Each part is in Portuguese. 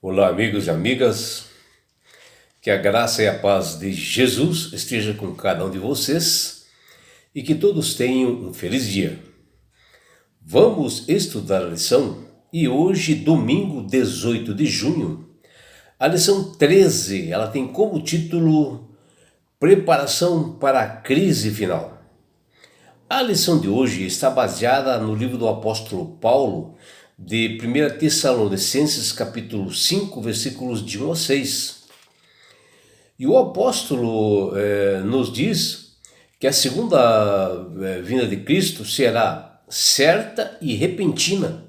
Olá, amigos e amigas, que a graça e a paz de Jesus esteja com cada um de vocês e que todos tenham um feliz dia. Vamos estudar a lição e hoje, domingo 18 de junho, a lição 13, ela tem como título Preparação para a crise final. A lição de hoje está baseada no livro do apóstolo Paulo, de 1 Tessalonicenses, capítulo 5, versículos de 1 a 6. E o apóstolo nos diz que a segunda vinda de Cristo será certa e repentina.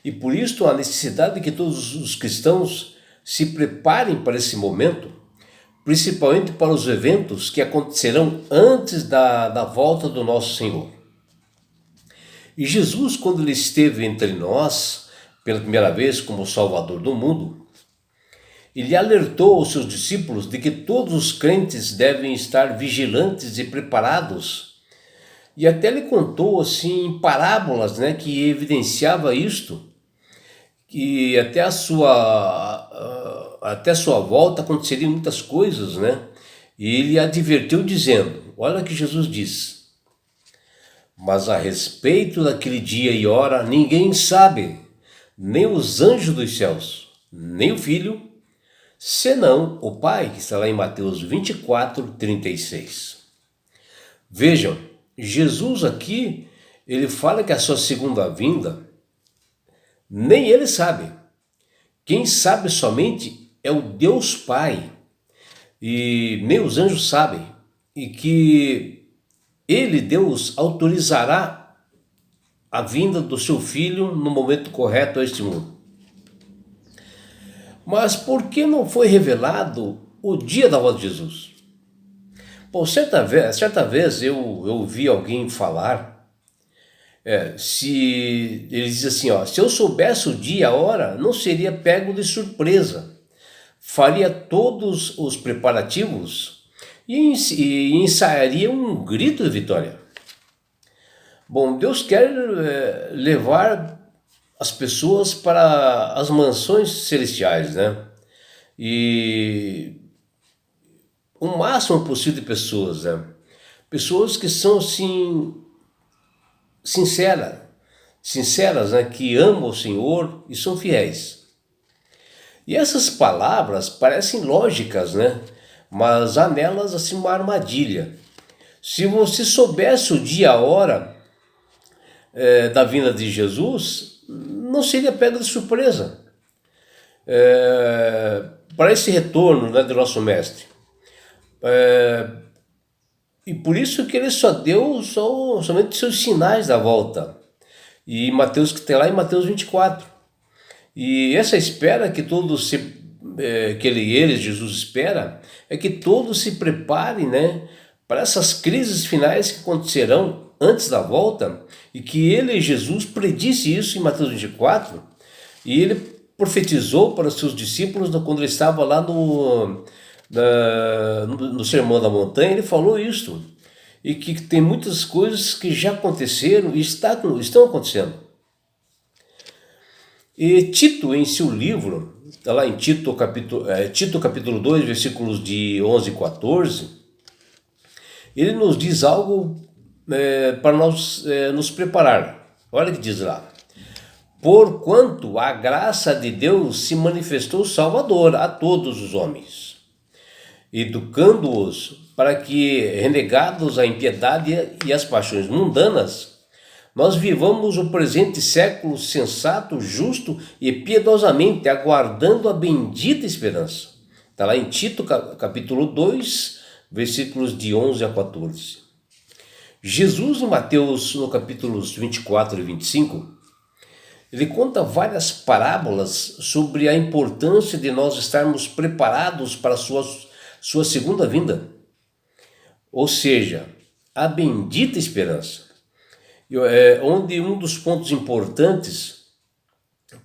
E por isso a necessidade de que todos os cristãos se preparem para esse momento, principalmente para os eventos que acontecerão antes da volta do nosso Senhor. E Jesus, quando ele esteve entre nós, pela primeira vez como Salvador do mundo, ele alertou aos seus discípulos de que todos os crentes devem estar vigilantes e preparados. E até ele contou assim parábolas, que evidenciava isto, que até a sua volta aconteceriam muitas coisas, E ele advertiu dizendo, olha o que Jesus diz: mas a respeito daquele dia e hora ninguém sabe, nem os anjos dos céus, nem o Filho, senão o Pai, que está lá em Mateus 24, 36. Vejam, Jesus aqui, ele fala que a sua segunda vinda, nem ele sabe. Quem sabe somente é o Deus Pai, e nem os anjos sabem, e que ele, Deus, autorizará a vinda do seu Filho no momento correto a este mundo. Mas por que não foi revelado o dia da volta de Jesus? Bom, certa vez eu ouvi alguém falar, ele diz assim, se eu soubesse o dia, a hora, não seria pego de surpresa. Faria todos os preparativos e ensaiaria um grito de vitória. Bom, Deus quer levar as pessoas para as mansões celestiais, E o máximo possível de pessoas, Pessoas que são assim sinceras, que amam o Senhor e são fiéis. E essas palavras parecem lógicas, mas há nelas assim uma armadilha. Se você soubesse o dia, a hora da vinda de Jesus, não seria pego de surpresa para esse retorno do nosso Mestre. E por isso que ele só deu somente seus sinais da volta. E Mateus, que tem lá em Mateus 24. E essa espera que todos Jesus espera, é que todos se preparem, para essas crises finais que acontecerão antes da volta, e que Jesus predisse isso em Mateus 24, e ele profetizou para os seus discípulos quando ele estava lá no Sermão da Montanha. Ele falou isso, e que tem muitas coisas que já aconteceram e estão acontecendo. E Tito, em seu livro, está lá em Tito capítulo 2, versículos de 11 e 14, ele nos diz algo para nós nos preparar. Olha o que diz lá: porquanto a graça de Deus se manifestou salvadora a todos os homens, educando-os para que, renegados a impiedade e as paixões mundanas, nós vivamos o presente século sensato, justo e piedosamente, aguardando a bendita esperança. Está lá em Tito, capítulo 2, versículos de 11 a 14. Jesus, em Mateus, no capítulos 24 e 25, ele conta várias parábolas sobre a importância de nós estarmos preparados para a sua segunda vinda. Ou seja, a bendita esperança. Onde um dos pontos importantes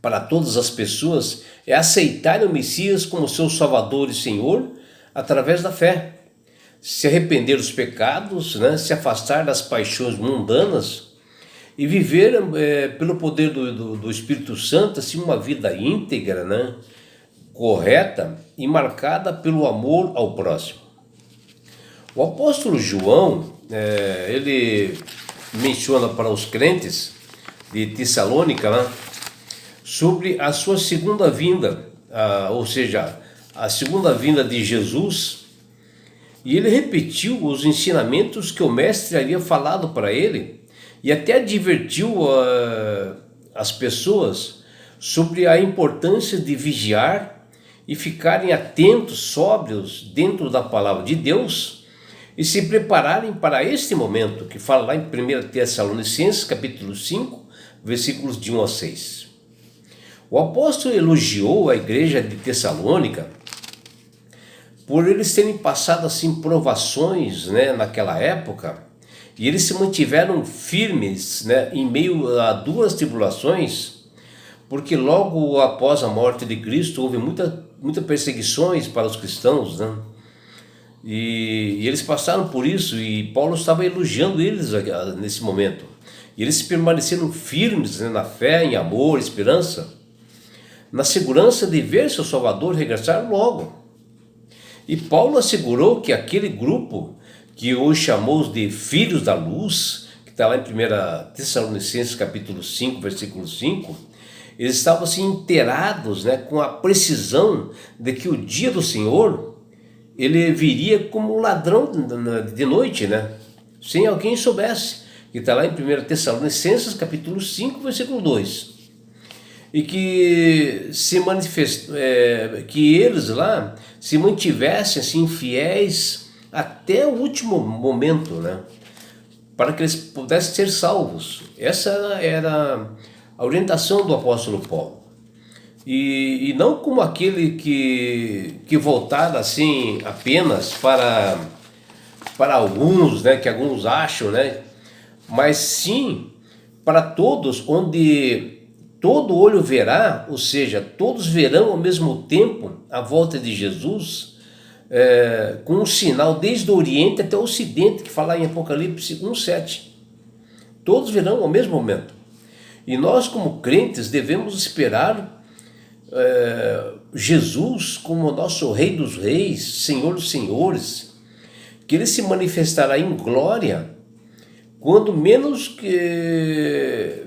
para todas as pessoas é aceitar o Messias como seu Salvador e Senhor através da fé, se arrepender dos pecados, se afastar das paixões mundanas e viver pelo poder do Espírito Santo assim, uma vida íntegra, correta e marcada pelo amor ao próximo. O apóstolo João, ele menciona para os crentes de Tessalônica, né, sobre a sua segunda vinda, ou seja, a segunda vinda de Jesus, e ele repetiu os ensinamentos que o mestre havia falado para ele e até advertiu as pessoas sobre a importância de vigiar e ficarem atentos, sóbrios dentro da palavra de Deus e se prepararem para este momento, que fala lá em 1 Tessalonicenses, capítulo 5, versículos de 1 a 6. O apóstolo elogiou a igreja de Tessalônica por eles terem passado assim provações, né, naquela época, e eles se mantiveram firmes, né, em meio a duras tribulações, porque logo após a morte de Cristo houve muitas perseguições para os cristãos, né? E eles passaram por isso, e Paulo estava elogiando eles nesse momento. E eles permaneceram firmes, né, na fé, em amor, esperança, na segurança de ver seu Salvador regressar logo. E Paulo assegurou que aquele grupo, que hoje chamou de filhos da luz, que está lá em 1 Tessalonicenses capítulo 5, versículo 5, eles estavam assim inteirados, né, com a precisão de que o dia do Senhor, ele viria como ladrão de noite, né, sem alguém soubesse, que está lá em 1 Tessalonicenses capítulo 5, versículo 2. E que que eles lá se mantivessem assim fiéis até o último momento, né, para que eles pudessem ser salvos. Essa era a orientação do apóstolo Paulo. E não como aquele que voltaram assim apenas para alguns, né, que alguns acham, né, mas sim para todos, onde todo olho verá, ou seja, todos verão ao mesmo tempo a volta de Jesus, com um sinal desde o Oriente até o Ocidente, que fala em Apocalipse 1:7. Todos verão ao mesmo momento. E nós, como crentes, devemos esperar Jesus como nosso Rei dos Reis, Senhor dos Senhores, que Ele se manifestará em glória, quando menos que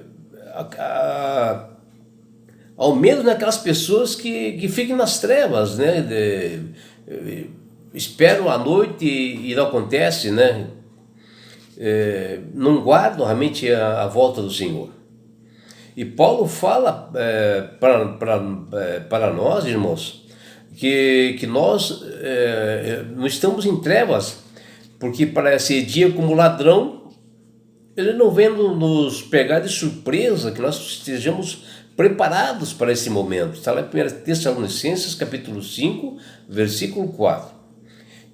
ao menos naquelas pessoas que fiquem nas trevas, né? Esperam a noite e não acontece, né? Não guardam realmente a volta do Senhor. E Paulo fala para nós, irmãos, que nós não estamos em trevas, porque para esse dia como ladrão, ele não vem nos pegar de surpresa, que nós estejamos preparados para esse momento. Está lá em 1 Tessalonicenses, capítulo 5, versículo 4.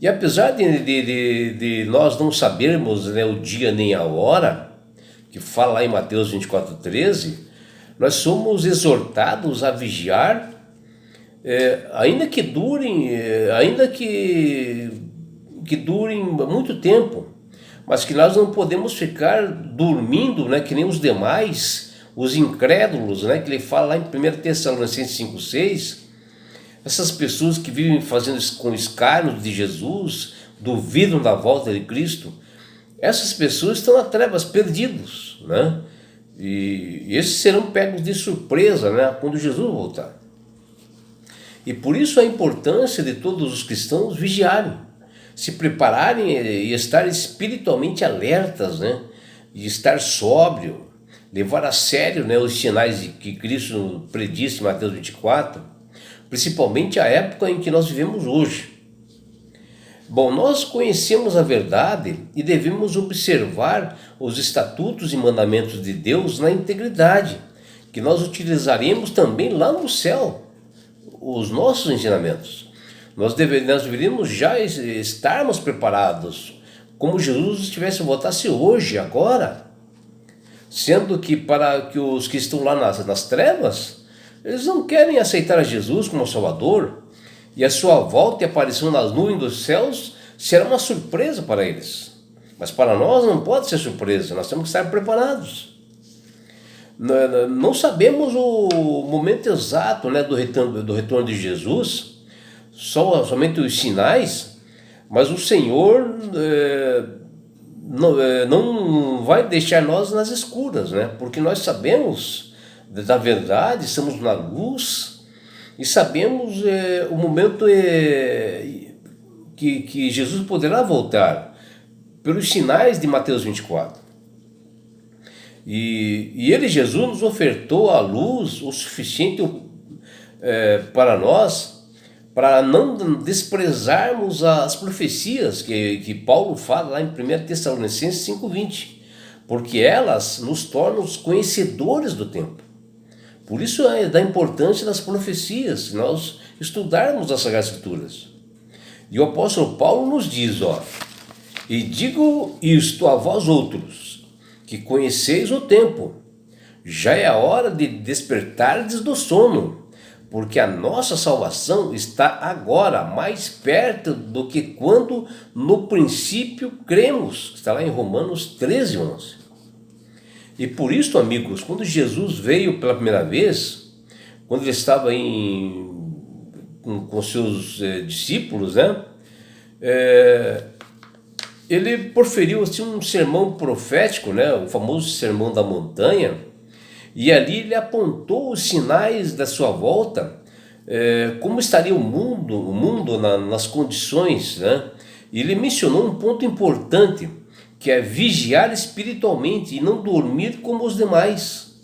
E apesar de nós não sabermos, né, o dia nem a hora, que fala lá em Mateus 24:13, nós somos exortados a vigiar, ainda que durem muito tempo, mas que nós não podemos ficar dormindo, né, que nem os demais, os incrédulos, né, que ele fala lá em 1 Tessalonicenses 5:6, essas pessoas que vivem fazendo com escárnio de Jesus, duvidam da volta de Cristo, essas pessoas estão nas trevas, perdidos, né? E esses serão pegos de surpresa, né, quando Jesus voltar. E por isso a importância de todos os cristãos vigiarem, se prepararem e estar espiritualmente alertas, né, e estar sóbrio, levar a sério, né, os sinais que Cristo predisse em Mateus 24, principalmente a época em que nós vivemos hoje. Bom, nós conhecemos a verdade e devemos observar os estatutos e mandamentos de Deus na integridade, que nós utilizaremos também lá no céu, os nossos ensinamentos. Nós deveríamos já estarmos preparados, como Jesus estivesse voltasse hoje, agora, sendo que para que os que estão lá nas trevas, eles não querem aceitar a Jesus como Salvador, e a sua volta e aparição nas nuvens dos céus será uma surpresa para eles. Mas para nós não pode ser surpresa, nós temos que estar preparados. Não sabemos o momento exato, né, do retorno de Jesus, somente os sinais, mas o Senhor não vai deixar nós nas escuras, né? Porque nós sabemos da verdade, estamos na luz e sabemos o momento que Jesus poderá voltar, pelos sinais de Mateus 24. E ele, Jesus, nos ofertou a luz o suficiente para nós, para não desprezarmos as profecias que Paulo fala lá em 1 Tessalonicenses 5,20, porque elas nos tornam os conhecedores do tempo. Por isso é da importância das profecias, se nós estudarmos as Sagradas Escrituras. E o apóstolo Paulo nos diz, e digo isto a vós outros, que conheceis o tempo, já é a hora de despertardes do sono, porque a nossa salvação está agora mais perto do que quando no princípio cremos. Está lá em Romanos 13:11. E por isso, amigos, quando Jesus veio pela primeira vez, quando ele estava com seus discípulos, né? Ele proferiu assim, um sermão profético, né? O famoso Sermão da Montanha, e ali ele apontou os sinais da sua volta, como estaria o mundo nas condições, né? E ele mencionou um ponto importante, que é vigiar espiritualmente e não dormir como os demais.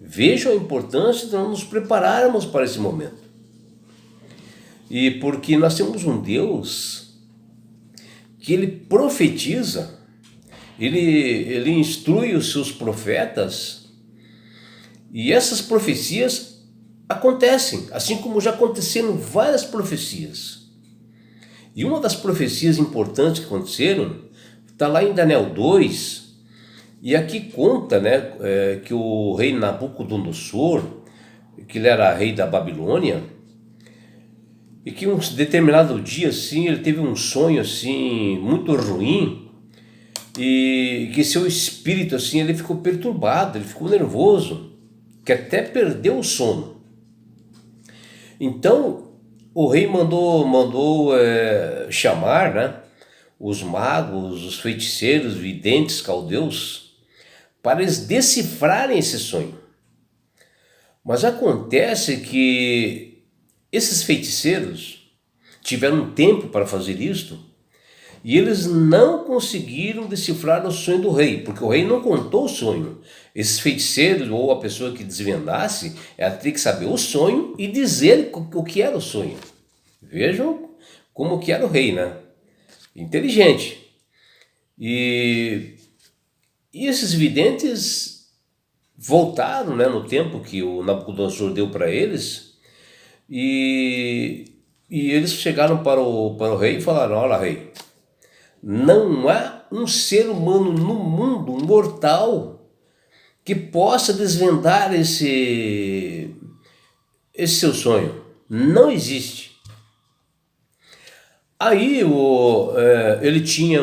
Vejam a importância de nós nos prepararmos para esse momento. E porque nós temos um Deus que ele profetiza, ele instrui os seus profetas, e essas profecias acontecem, assim como já aconteceram várias profecias. E uma das profecias importantes que aconteceram está lá em Daniel 2, e aqui conta, né, que o rei Nabucodonosor, que ele era rei da Babilônia, e que um determinado dia assim, ele teve um sonho assim muito ruim, e que seu espírito assim, ele ficou perturbado, ele ficou nervoso, que até perdeu o sono. Então o rei mandou chamar, né, os magos, os feiticeiros, videntes, caldeus, para eles decifrarem esse sonho. Mas acontece que esses feiticeiros tiveram tempo para fazer isto, e eles não conseguiram decifrar o sonho do rei, porque o rei não contou o sonho. Esses feiticeiros, ou a pessoa que desvendasse, ela teria que saber o sonho e dizer o que era o sonho. Vejam como que era o rei, né? Inteligente. E esses videntes voltaram, né, no tempo que o Nabucodonosor deu para eles, e eles chegaram para o rei e falaram: olha, rei, não há um ser humano no mundo, um mortal, que possa desvendar esse seu sonho. Não existe. Aí ele tinha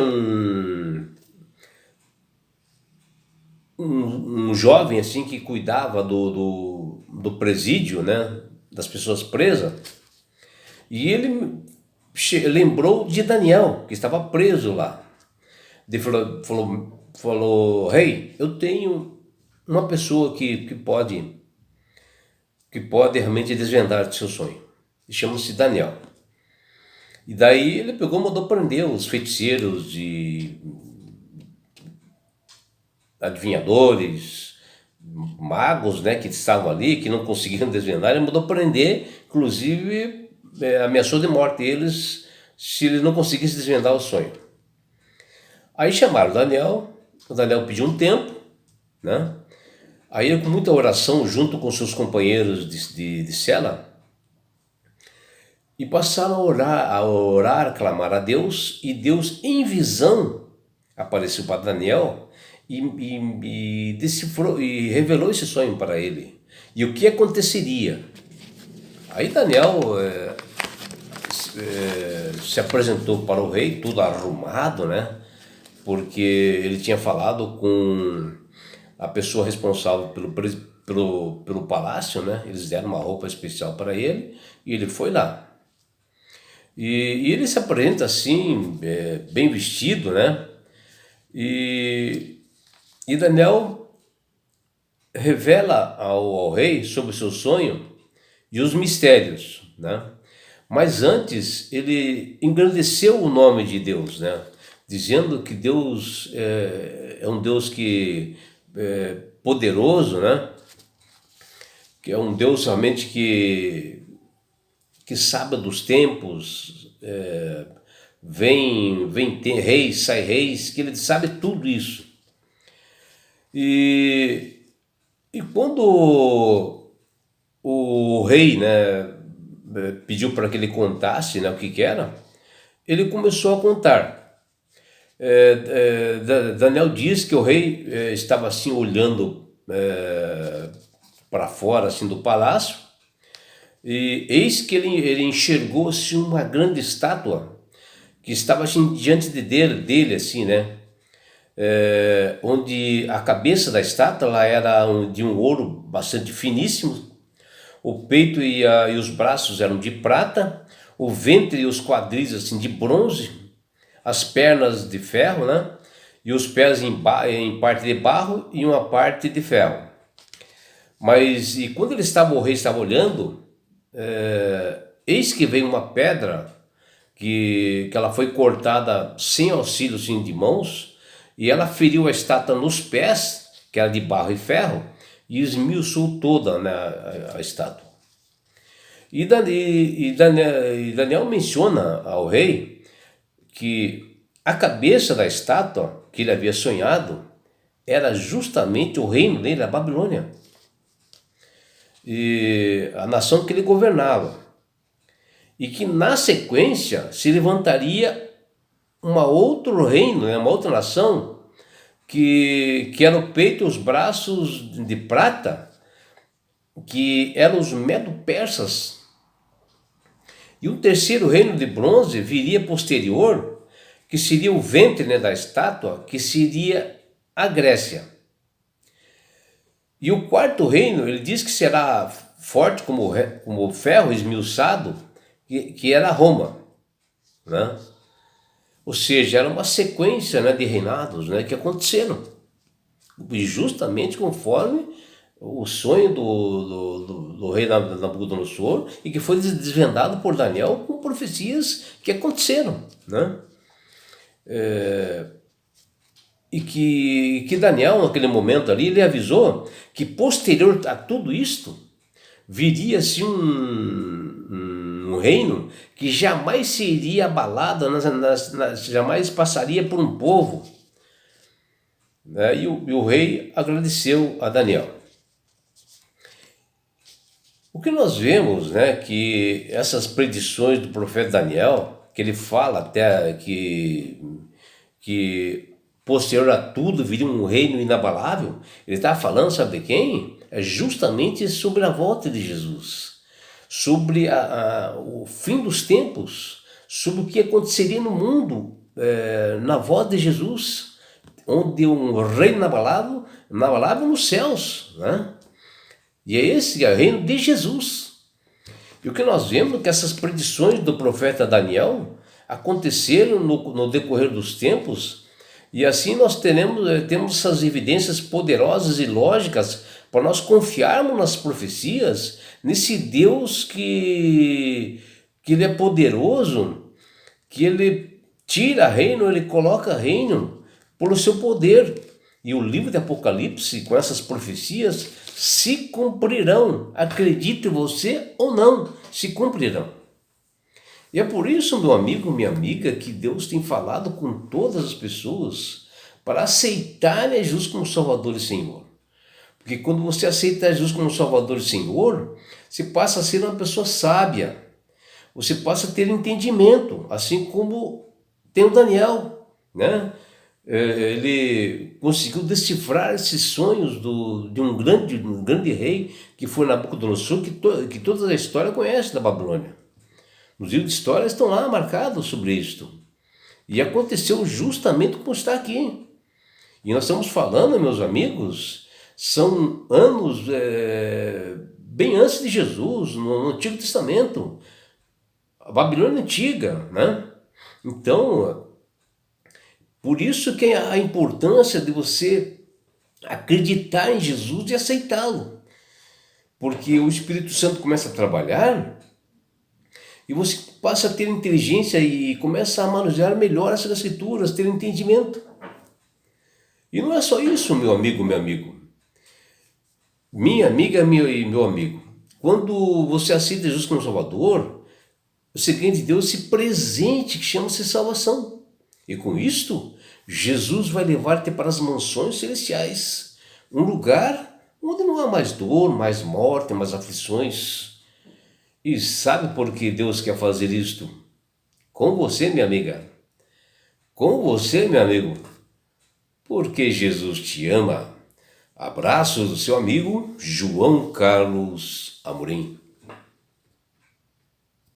um jovem assim que cuidava do presídio, né, das pessoas presas, e ele lembrou de Daniel, que estava preso lá. Ele falou: rei, eu tenho uma pessoa que pode realmente desvendar seu sonho. Chama-se Daniel. E daí ele pegou e mandou prender os feiticeiros de adivinhadores, magos, né, que estavam ali, que não conseguiram desvendar. Ele mandou prender, inclusive ameaçou de morte eles se eles não conseguissem desvendar o sonho. Aí chamaram o Daniel pediu um tempo, né? Aí ele, com muita oração, junto com seus companheiros de cela, e passaram a orar, a clamar a Deus, e Deus, em visão, apareceu para Daniel e decifrou e revelou esse sonho para ele. E o que aconteceria? Aí Daniel se apresentou para o rei, tudo arrumado, né? Porque ele tinha falado com a pessoa responsável pelo palácio, né? Eles deram uma roupa especial para ele e ele foi lá. E ele se apresenta assim, bem vestido, né? E, e Daniel revela ao rei sobre o seu sonho e os mistérios, né? Mas antes ele engrandeceu o nome de Deus, né? Dizendo que Deus é um Deus que é poderoso, né? Que é um Deus realmente que sabe dos tempos, vem reis, sai reis, que ele sabe tudo isso. E quando o rei, né, pediu para que ele contasse, né, o que era, ele começou a contar. Daniel diz que o rei estava assim olhando para fora assim do palácio, e eis que ele enxergou assim, uma grande estátua que estava assim, diante dele assim, né? Onde a cabeça da estátua ela era de um ouro bastante finíssimo, o peito e os braços eram de prata, o ventre e os quadris assim de bronze, as pernas de ferro, né? E os pés em parte de barro e uma parte de ferro. Mas e quando o rei estava olhando, eis que veio uma pedra que ela foi cortada sem auxílio assim, de mãos, e ela feriu a estátua nos pés, que era de barro e ferro, e esmiuçou toda, né, a estátua. E Daniel menciona ao rei que a cabeça da estátua que ele havia sonhado era justamente o reino dele, a Babilônia, e a nação que ele governava. E que na sequência se levantaria outro reino, né, uma outra nação, que era o peito e os braços de prata, que eram os medo-persas. E um terceiro reino de bronze viria posterior, que seria o ventre, né, da estátua, que seria a Grécia. E o quarto reino, ele diz que será forte como o ferro esmiuçado, que era Roma, né? Ou seja, era uma sequência, né, de reinados, né, que aconteceram, e justamente conforme o sonho do rei Nabucodonosor, e que foi desvendado por Daniel com profecias que aconteceram, né? E que Daniel, naquele momento ali, ele avisou que posterior a tudo isto, viria-se um reino que jamais seria abalado, jamais passaria por um povo. Né? E o rei agradeceu a Daniel. O que nós vemos, né, que essas predições do profeta Daniel, que ele fala até que posterior a tudo viria um reino inabalável, ele está falando, sabe de quem? É justamente sobre a volta de Jesus, sobre o fim dos tempos, sobre o que aconteceria no mundo na volta de Jesus, onde um reino inabalável nos céus, né? E esse é o reino de Jesus. E o que nós vemos é que essas predições do profeta Daniel aconteceram no decorrer dos tempos, e assim nós temos essas evidências poderosas e lógicas para nós confiarmos nas profecias, nesse Deus que ele é poderoso, que ele tira reino, ele coloca reino pelo seu poder. E o livro de Apocalipse, com essas profecias, se cumprirão. Acredite você ou não, se cumprirão. E é por isso, meu amigo, minha amiga, que Deus tem falado com todas as pessoas para aceitarem Jesus como Salvador e Senhor. Porque quando você aceita Jesus como Salvador e Senhor, você passa a ser uma pessoa sábia. Você passa a ter entendimento, assim como tem o Daniel, né? Ele conseguiu decifrar esses sonhos de um grande rei que foi Nabucodonosor, que toda a história conhece da Babilônia. Os livros de história estão lá marcados sobre isto. E aconteceu justamente como está aqui. E nós estamos falando, meus amigos, São anos bem antes de Jesus, no Antigo Testamento, a Babilônia Antiga, né? Então, por isso que a importância de você acreditar em Jesus e aceitá-lo. Porque o Espírito Santo começa a trabalhar e você passa a ter inteligência e começa a manusear melhor essas escrituras, ter entendimento. E não é só isso, meu amigo, meu amigo. Minha amiga e meu amigo. Quando você aceita Jesus como Salvador, você ganha de Deus esse presente que chama-se salvação. E com isto, Jesus vai levar-te para as mansões celestiais, um lugar onde não há mais dor, mais morte, mais aflições. E sabe por que Deus quer fazer isto? Com você, minha amiga. Com você, meu amigo. Porque Jesus te ama. Abraços do seu amigo João Carlos Amorim.